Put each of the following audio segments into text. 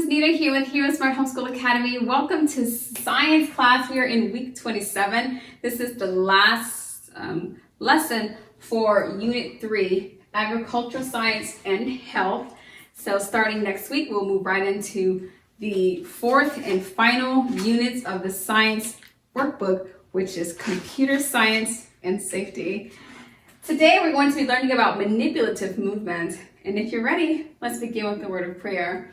Nita here with Heroesmart Homeschool Academy. Welcome to science class. We are in week 27. This is the last lesson for Unit 3, Agricultural Science and Health. So starting next week, we'll move right into the fourth and final units of the science workbook, which is Computer Science and Safety. Today, we're going to be learning about manipulative movements. And if you're ready, let's begin with the word of prayer.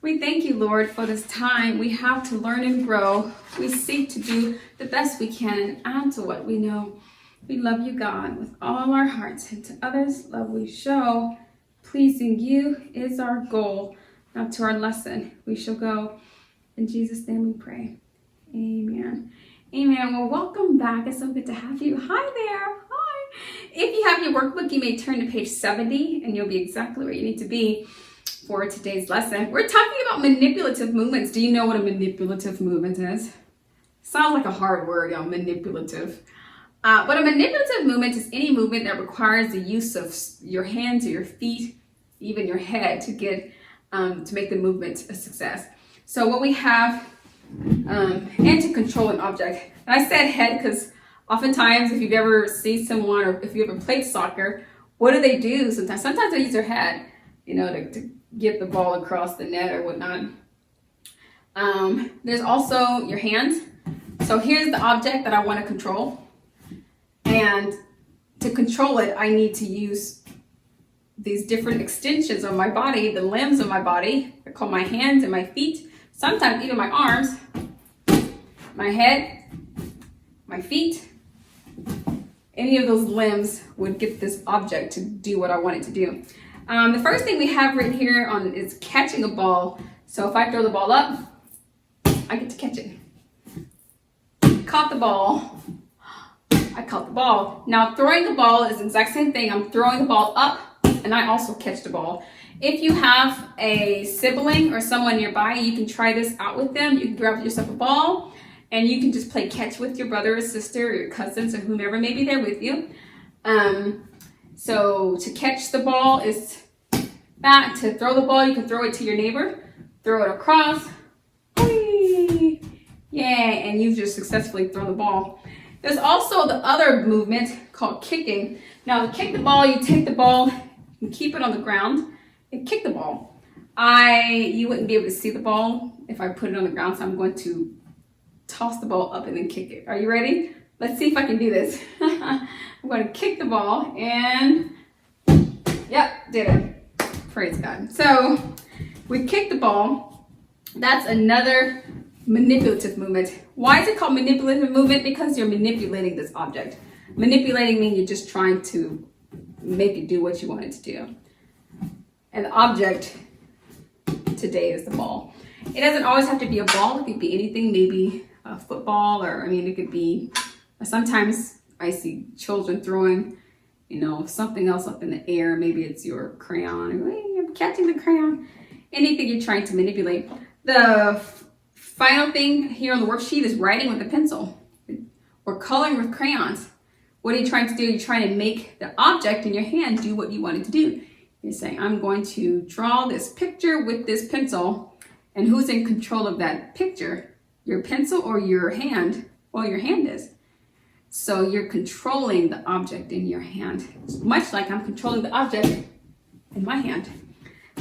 We thank you, Lord, for this time we have to learn and grow. We seek to do the best we can and add to what we know. We love you, God, with all our hearts, and to others, love we show. Pleasing you is our goal. Now to our lesson, we shall go. In Jesus' name we pray. Amen. Amen. Well, welcome back. It's so good to have you. Hi there. Hi. If you have your workbook, you may turn to page 70, and you'll be exactly where you need to be for today's lesson. We're talking about manipulative movements. Do you know what a manipulative movement is? Sounds like a hard word, y'all, manipulative. But a manipulative movement is any movement that requires the use of your hands or your feet, even your head, to get to make the movement a success. So what we have, and to control an object. And I said head because oftentimes if you've ever seen someone or if you ever played soccer, what do they do sometimes? Sometimes they use their head, you know, to get the ball across the net or whatnot. There's also your hands. So here's the object that I want to control. And to control it, I need to use these different extensions of my body, the limbs of my body. I call my hands and my feet, sometimes even my arms, my head, my feet. Any of those limbs would get this object to do what I want it to do. The first thing we have right here is catching a ball. So if I throw the ball up, I get to catch it. Caught the ball. I caught the ball. Now throwing the ball is the exact same thing. I'm throwing the ball up and I also catch the ball. If you have a sibling or someone nearby, you can try this out with them. You can grab yourself a ball and you can just play catch with your brother or sister or your cousins or whomever may be there with you. So to catch the ball is that. To throw the ball, you can throw it to your neighbor, throw it across. Whee! Yay, and you've just successfully thrown the ball. There's also the other movement called kicking. Now to kick the ball, you take the ball and keep it on the ground and kick the ball. You wouldn't be able to see the ball if I put it on the ground, so I'm going to toss the ball up and then kick it. Are you ready? Let's see if I can do this. I'm going to kick the ball and, yep, did it. Praise God. So we kick the ball. That's another manipulative movement. Why is it called manipulative movement? Because you're manipulating this object. Manipulating means you're just trying to make it do what you want it to do. And the object today is the ball. It doesn't always have to be a ball. It could be anything, maybe a football, or it could be, sometimes I see children throwing, something else up in the air. Maybe it's your crayon, or hey, I'm catching the crayon. Anything you're trying to manipulate. The final thing here on the worksheet is writing with a pencil or coloring with crayons. What are you trying to do? You're trying to make the object in your hand do what you want it to do. You're saying, I'm going to draw this picture with this pencil, and who's in control of that picture? Your pencil or your hand? Well, your hand is. So you're controlling the object in your hand, much like I'm controlling the object in my hand.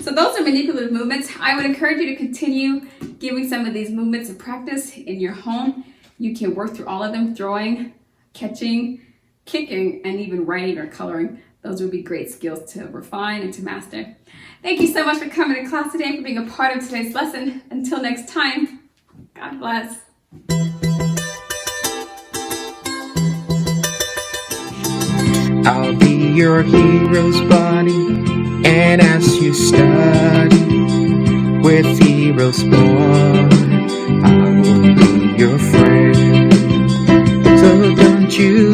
So those are manipulative movements. I would encourage you to continue giving some of these movements a practice in your home. You can work through all of them: throwing, catching, kicking, and even writing or coloring. Those would be great skills to refine and to master. Thank you so much for coming to class today and for being a part of today's lesson. Until next time, God bless. I'll be your hero's buddy, and as you study with Heroesmart, I will be your friend. So don't you